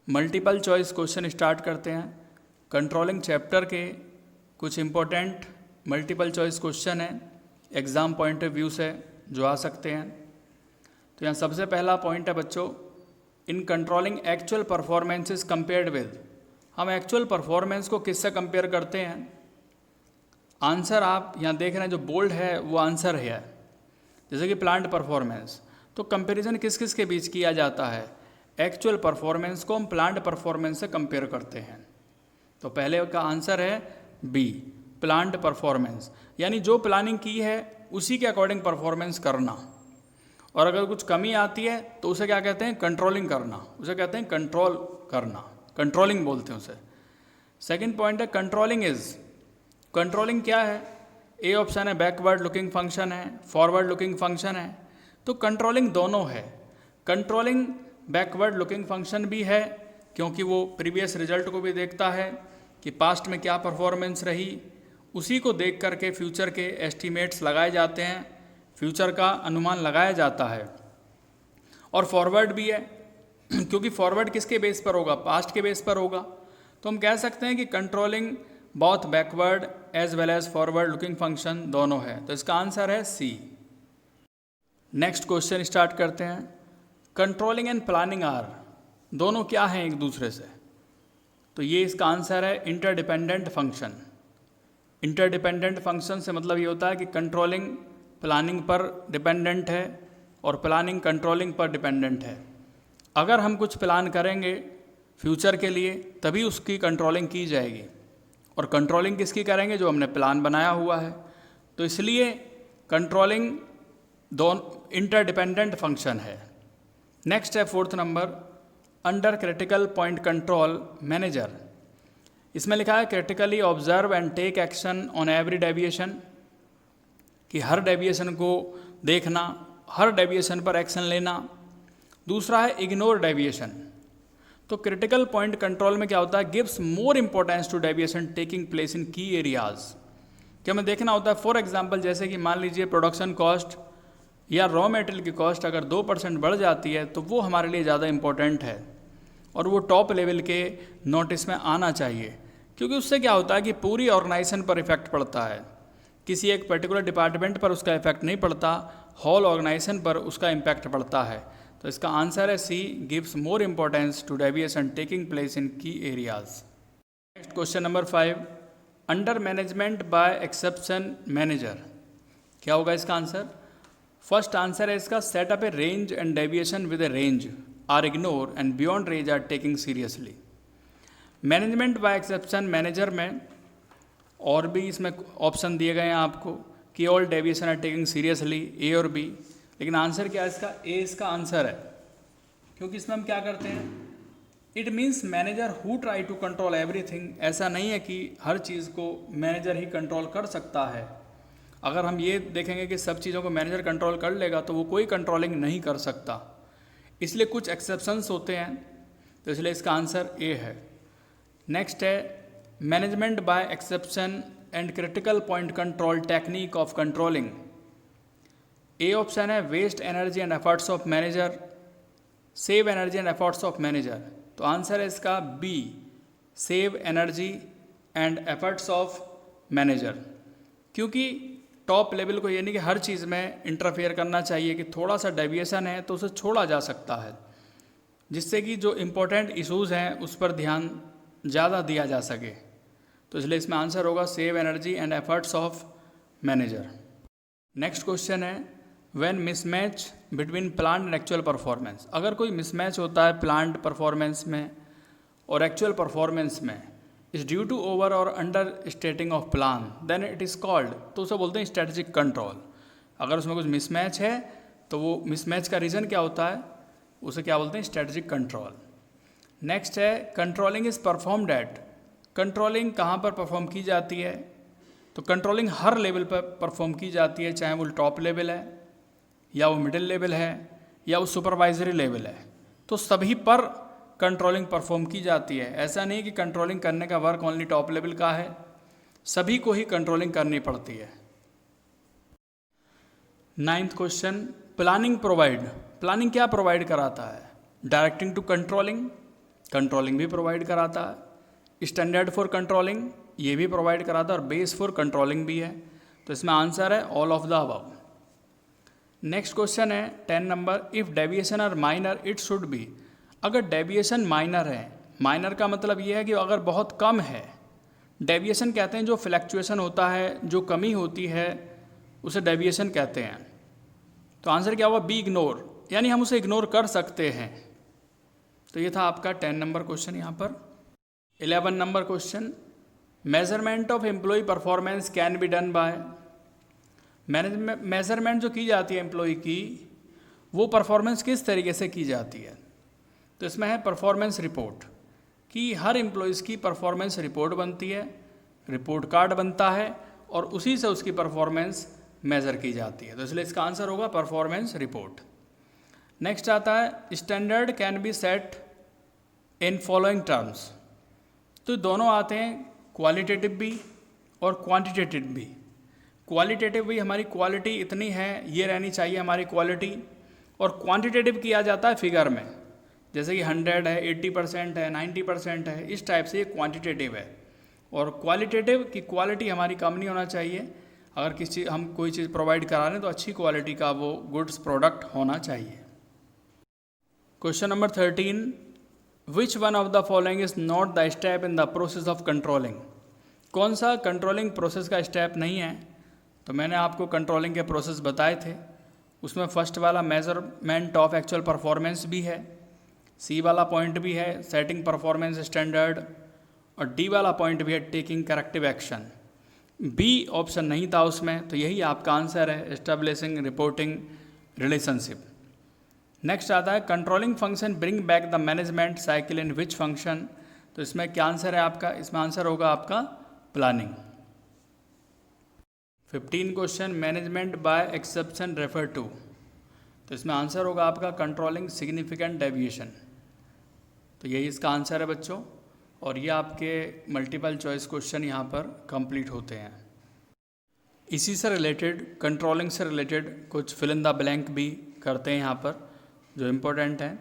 Multiple choice question start करते हैं। Controlling chapter के कुछ इम्पोर्टेंट मल्टीपल चॉइस क्वेश्चन हैं एग्ज़ाम पॉइंट ऑफ व्यू से जो आ सकते हैं। तो यहाँ सबसे पहला पॉइंट है बच्चों, in controlling actual performances compared with. हम एक्चुअल परफॉर्मेंस को किससे कंपेयर करते हैं? आंसर आप यहाँ देख रहे हैं, जो बोल्ड है वो आंसर है। जैसे कि प्लांट परफॉर्मेंस, तो कंपैरिजन किस किस के बीच किया जाता है? एक्चुअल परफॉर्मेंस को हम प्लांट परफॉर्मेंस से कंपेयर करते हैं। तो पहले का आंसर है बी, प्लांट परफॉर्मेंस, यानी जो प्लानिंग की है उसी के अकॉर्डिंग परफॉर्मेंस करना। और अगर कुछ कमी आती है तो उसे क्या कहते हैं? कंट्रोलिंग करना। उसे कहते हैं कंट्रोल करना, कंट्रोलिंग बोलते हैं उसे। सेकंड पॉइंट है कंट्रोलिंग इज। कंट्रोलिंग क्या है? ए ऑप्शन है बैकवर्ड लुकिंग फंक्शन है, फॉरवर्ड लुकिंग फंक्शन है। तो कंट्रोलिंग दोनों है। कंट्रोलिंग बैकवर्ड लुकिंग फंक्शन भी है क्योंकि वो प्रीवियस रिजल्ट को भी देखता है कि पास्ट में क्या परफॉर्मेंस रही, उसी को देख करके फ्यूचर के एस्टीमेट्स लगाए जाते हैं, फ्यूचर का अनुमान लगाया जाता है। और फॉरवर्ड भी है क्योंकि फॉरवर्ड किसके बेस पर होगा? पास्ट के बेस पर होगा। तो हम कह सकते हैं कि controlling both backward as well as forward looking function दोनों है। तो इसका आंसर है सी। नेक्स्ट क्वेश्चन स्टार्ट करते हैं। कंट्रोलिंग एंड प्लानिंग आर, दोनों क्या हैं एक दूसरे से? तो ये इसका आंसर है इंटरडिपेंडेंट फंक्शन। इंटरडिपेंडेंट फंक्शन से मतलब ये होता है कि कंट्रोलिंग प्लानिंग पर डिपेंडेंट है और प्लानिंग कंट्रोलिंग पर डिपेंडेंट है। अगर हम कुछ प्लान करेंगे फ्यूचर के लिए तभी उसकी कंट्रोलिंग की जाएगी, और कंट्रोलिंग किसकी करेंगे? जो हमने प्लान बनाया हुआ है। तो इसलिए कंट्रोलिंग दोनों इंटरडिपेंडेंट फंक्शन है। नेक्स्ट है fourth number, under critical point control manager. इसमें लिखा है critically observe and take action on every deviation, कि हर डेविएशन को देखना, हर डेविएशन पर एक्शन लेना। दूसरा है इग्नोर डेविएशन। तो क्रिटिकल पॉइंट कंट्रोल में क्या होता है? Gives more importance to deviation taking place in key areas. कि हमें देखना होता है, फॉर एग्जांपल जैसे कि मान लीजिए प्रोडक्शन कॉस्ट या रॉ मटेरियल की कॉस्ट अगर 2% बढ़ जाती है तो वो हमारे लिए ज़्यादा इंपॉर्टेंट है और वो टॉप लेवल के नोटिस में आना चाहिए, क्योंकि उससे क्या होता है कि पूरी ऑर्गेनाइजेशन पर इफेक्ट पड़ता है। किसी एक पर्टिकुलर डिपार्टमेंट पर उसका इफेक्ट नहीं पड़ता, होल ऑर्गेनाइजेशन पर उसका इम्पैक्ट पड़ता है। तो इसका आंसर है C, gives more importance to deviation taking place in key areas. Next question number 5, under management by exception manager. क्या होगा इसका आंसर? फर्स्ट आंसर है इसका, set up a range and deviation with a range are ignore and beyond range are taking seriously. Management by exception manager में और भी इसमें option दिए गए हैं आपको कि all deviation are taking seriously, A और बी। लेकिन आंसर क्या है इसका? ए इसका आंसर है, क्योंकि इसमें हम क्या करते हैं, it means manager who try to control everything. ऐसा नहीं है कि हर चीज़ को मैनेजर ही कंट्रोल कर सकता है। अगर हम ये देखेंगे कि सब चीज़ों को मैनेजर कंट्रोल कर लेगा तो वो कोई कंट्रोलिंग नहीं कर सकता, इसलिए कुछ एक्सेप्शंस होते हैं। तो इसलिए इसका आंसर ए है। नेक्स्ट है management by exception and critical point control technique of controlling. A option है waste energy and efforts of manager, save energy and efforts of manager. तो आंसर है इसका B, save energy and efforts of manager. क्योंकि top level को ये नहीं कि हर चीज़ में इंटरफेयर करना चाहिए, कि थोड़ा सा डेविएशन है तो उसे छोड़ा जा सकता है, जिससे कि जो इम्पोर्टेंट इशूज़ हैं उस पर ध्यान ज़्यादा दिया जा सके। तो इसलिए इसमें आंसर होगा save energy and efforts of manager. Next question है when mismatch between planned and actual performance. अगर कोई मिसमैच होता है प्लान्ड परफॉर्मेंस में और एक्चुअल परफॉर्मेंस में, इज ड्यू टू ओवर और understating of plan, then it is called, तो उसे बोलते हैं स्ट्रेटजिक कंट्रोल। अगर उसमें कुछ मिसमैच है तो वो मिसमैच का रीज़न क्या होता है, उसे क्या बोलते हैं? Strategic control. नेक्स्ट है controlling is performed eight. Controlling कहाँ पर परफॉर्म की जाती है? तो कंट्रोलिंग हर लेवल पर परफॉर्म की जाती है, चाहे वो टॉप लेवल है या वो मिडिल लेवल है या वो सुपरवाइजरी लेवल है। तो सभी पर कंट्रोलिंग परफॉर्म की जाती है। ऐसा नहीं कि कंट्रोलिंग करने का वर्क ओनली टॉप लेवल का है, सभी को ही कंट्रोलिंग करनी पड़ती है। 9th question, planning provide. Planning क्या प्रोवाइड कराता है? डायरेक्टिंग टू कंट्रोलिंग, कंट्रोलिंग भी प्रोवाइड कराता है, स्टैंडर्ड फॉर कंट्रोलिंग ये भी प्रोवाइड कराता है और बेस फॉर कंट्रोलिंग भी है। तो इसमें आंसर है all of the above. Next question है 10 number, if deviation are minor it should be. अगर डेविएशन माइनर है, माइनर का मतलब ये है कि अगर बहुत कम है, डेविएशन कहते हैं जो फ्लैक्चुएशन होता है, जो कमी होती है उसे डेविएशन कहते हैं। तो आंसर क्या होगा, बी इग्नोर, यानी हम उसे इग्नोर कर सकते हैं। तो ये था आपका 10 नंबर क्वेश्चन। यहाँ पर 11 number question, measurement of employee performance can be done by. Measurement जो की जाती है एम्प्लॉय की, वो परफॉर्मेंस किस तरीके से की जाती है। तो इसमें है परफॉर्मेंस रिपोर्ट, कि हर एम्प्लॉयज़ की परफॉर्मेंस रिपोर्ट बनती है, रिपोर्ट कार्ड बनता है और उसी से उसकी परफॉर्मेंस मेज़र की जाती है। तो इसलिए इसका आंसर होगा परफॉर्मेंस रिपोर्ट। नेक्स्ट आता है standard can be set in following terms. तो दोनों आते हैं, क्वालिटेटिव भी और क्वांटिटेटिव भी। क्वालिटेटिव भी हमारी क्वालिटी इतनी है, ये रहनी चाहिए हमारी क्वालिटी, और क्वांटिटेटिव किया जाता है फिगर में, जैसे कि 100 है, 80% है, 90% है, इस टाइप से ये क्वांटिटेटिव है। और क्वालिटेटिव की क्वालिटी हमारी कम नहीं होना चाहिए। अगर किसी हम कोई चीज़ प्रोवाइड करा रहे हैं तो अच्छी क्वालिटी का वो गुड्स प्रोडक्ट होना चाहिए। Question number 13, which one of the following is not the step in the process of controlling. कौन सा कंट्रोलिंग प्रोसेस का स्टेप नहीं है। तो मैंने आपको कंट्रोलिंग के प्रोसेस बताए थे, उसमें फर्स्ट वाला मेजरमेंट ऑफ एक्चुअल परफॉर्मेंस भी है, सी वाला पॉइंट भी है सेटिंग परफॉर्मेंस स्टैंडर्ड, और डी वाला पॉइंट भी है taking corrective action. B option नहीं था उसमें, तो यही आपका आंसर है, एस्टेब्लिशिंग रिपोर्टिंग रिलेशनशिप। नेक्स्ट आता है controlling function bring back the management cycle in which function. तो इसमें क्या आंसर है आपका, इसमें आंसर होगा आपका planning. 15 question, management by exception refer to. तो इसमें आंसर होगा आपका कंट्रोलिंग सिग्निफिकेंट डेविएशन। तो यही इसका आंसर है बच्चों, और ये आपके मल्टीपल चॉइस क्वेश्चन यहाँ पर कंप्लीट होते हैं। इसी से रिलेटेड, कंट्रोलिंग से रिलेटेड कुछ फिल इन द ब्लैंक भी करते हैं यहाँ पर जो इम्पोर्टेंट है।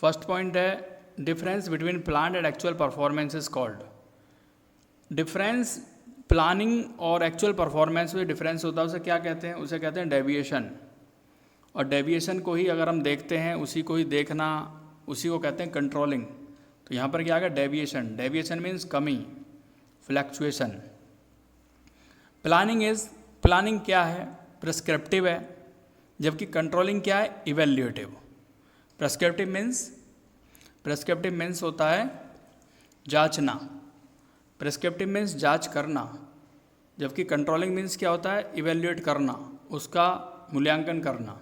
फर्स्ट पॉइंट है difference between plan and actual performance is called. Difference planning और एक्चुअल परफॉर्मेंस में डिफरेंस होता है, उसे क्या कहते हैं, उसे कहते हैं डेविएशन। और डेविएशन को ही अगर हम देखते हैं, उसी को ही देखना, उसी को कहते हैं कंट्रोलिंग। तो यहाँ पर क्या आ गया, डेविएशन। डेविएशन मीन्स कमी, फ्लैक्चुएशन। प्लानिंग क्या है, प्रिस्क्रिप्टिव है, जबकि कंट्रोलिंग क्या है, इवेल्यूएटिव। प्रिस्क्रिप्टिव मीन्स होता है जांचना, प्रिस्क्रिप्टिव मीन्स जांच करना, जबकि कंट्रोलिंग मीन्स क्या होता है, इवेल्यूएट करना, उसका मूल्यांकन करना।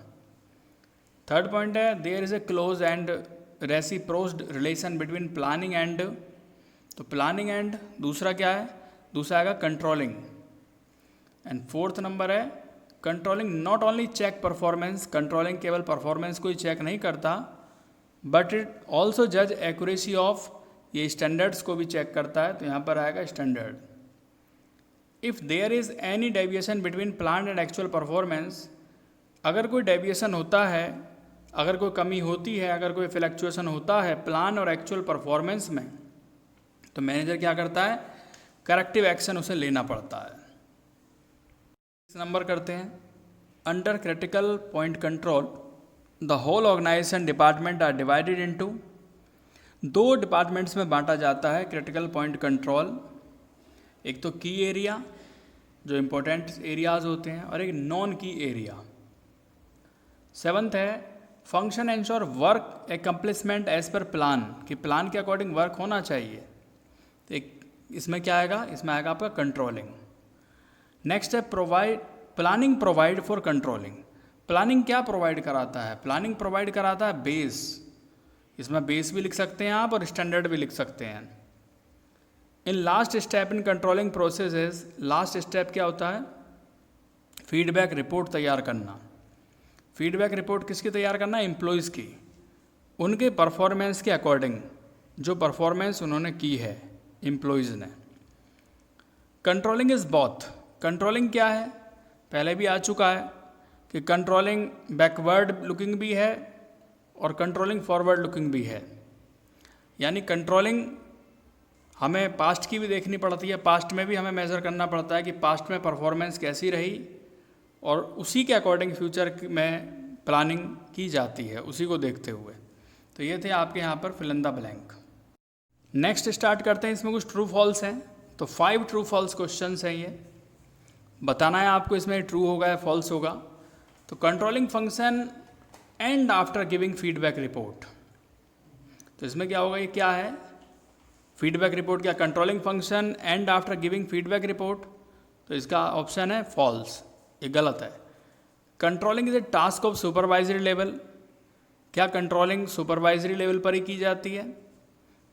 थर्ड पॉइंट है there is a close and reciprocal relation between planning and. तो प्लानिंग एंड दूसरा क्या है, दूसरा आएगा कंट्रोलिंग। एंड फोर्थ नंबर है controlling not only check performance. Controlling केवल परफॉर्मेंस को ही चेक नहीं करता, बट इट ऑल्सो जज एक्यूरेसी ऑफ, ये स्टैंडर्ड्स को भी चेक करता है। तो यहाँ पर आएगा standard. If there is any deviation between plan and actual performance, अगर कोई डेविएशन होता है, अगर कोई कमी होती है, अगर कोई फ्लैक्चुएशन होता है प्लान और एक्चुअल परफॉर्मेंस में, तो मैनेजर क्या करता है, करेक्टिव एक्शन उसे लेना पड़ता है। इस नंबर करते हैं, under critical point control the whole organisation department are divided into. दो डिपार्टमेंट्स में बांटा जाता है क्रिटिकल पॉइंट कंट्रोल। एक तो की एरिया जो इम्पोर्टेंट एरियाज होते हैं, और एक नॉन की एरिया। सेवंथ है function ensure work accomplishment as per plan, कि प्लान के अकॉर्डिंग वर्क होना चाहिए। तो एक इसमें क्या आएगा, इसमें आएगा आपका कंट्रोलिंग। नेक्स्ट है planning provide for controlling. Planning क्या प्रोवाइड कराता है, प्लानिंग प्रोवाइड कराता है बेस। इसमें बेस भी लिख सकते हैं आप और स्टैंडर्ड भी लिख सकते हैं। In last step in controlling process, last step क्या होता है, फीडबैक रिपोर्ट तैयार करना। फीडबैक रिपोर्ट किसकी तैयार करना है, एम्प्लॉयज़ की, उनके परफॉर्मेंस के अकॉर्डिंग, जो परफॉर्मेंस उन्होंने की है एम्प्लॉयज़ ने। Controlling is both. कंट्रोलिंग क्या है, पहले भी आ चुका है कि कंट्रोलिंग बैकवर्ड लुकिंग भी है और कंट्रोलिंग फॉरवर्ड लुकिंग भी है। यानी कंट्रोलिंग हमें पास्ट की भी देखनी पड़ती है, पास्ट में भी हमें मेज़र करना पड़ता है कि पास्ट में परफॉर्मेंस कैसी रही और उसी के अकॉर्डिंग फ्यूचर में प्लानिंग की जाती है, उसी को देखते हुए। तो ये थे आपके यहाँ पर fill in the blank. Next start करते हैं, इसमें कुछ ट्रू फॉल्स हैं। तो 5 ट्रू फॉल्स क्वेश्चंस हैं, ये बताना है आपको इसमें ट्रू होगा या फॉल्स होगा। तो controlling function and after giving feedback report, तो इसमें क्या होगा, ये क्या है, फीडबैक रिपोर्ट क्या, controlling function and after giving feedback report, तो इसका ऑप्शन है फॉल्स, ये गलत है। Controlling is a task of supervisory level, क्या कंट्रोलिंग सुपरवाइजरी लेवल पर ही की जाती है,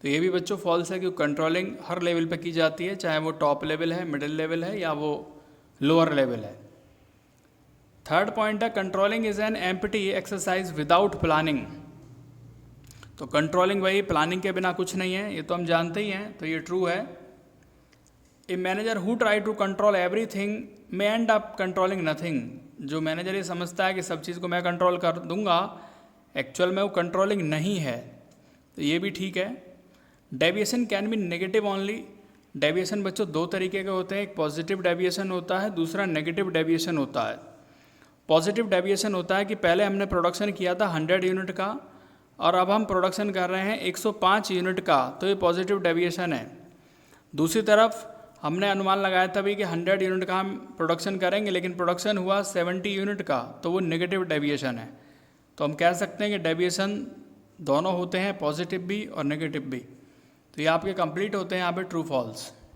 तो ये भी बच्चों फॉल्स है, क्योंकि कंट्रोलिंग हर लेवल पर की जाती है, चाहे वो टॉप लेवल है, मिडिल लेवल है या वो लोअर लेवल है। थर्ड पॉइंट है controlling is an empty exercise without planning, तो कंट्रोलिंग वही प्लानिंग के बिना कुछ नहीं है, ये तो हम जानते ही हैं, तो ये ट्रू है। A manager who try to control everything may end up controlling nothing, जो मैनेजर ये समझता है कि सब चीज़ को मैं कंट्रोल कर दूंगा, एक्चुअल में वो कंट्रोलिंग नहीं है, तो ये भी ठीक है। Deviation can be negative only, deviation बच्चों 2 तरीके के होते हैं, एक पॉजिटिव डेविएशन होता है, दूसरा नेगेटिव डेविएशन होता है। पॉजिटिव डेविएशन होता है कि पहले हमने प्रोडक्शन किया था 100 यूनिट का और अब हम प्रोडक्शन कर रहे हैं 105 यूनिट का, तो ये पॉजिटिव डेविएशन है। दूसरी तरफ हमने अनुमान लगाया था भी कि 100 यूनिट का हम प्रोडक्शन करेंगे, लेकिन प्रोडक्शन हुआ 70 यूनिट का, तो वो नेगेटिव डेविएशन है। तो हम कह सकते हैं कि डेविएशन दोनों होते हैं, पॉजिटिव भी और नेगेटिव भी। तो ये आपके कंप्लीट होते हैं यहाँ पे ट्रू फॉल्स।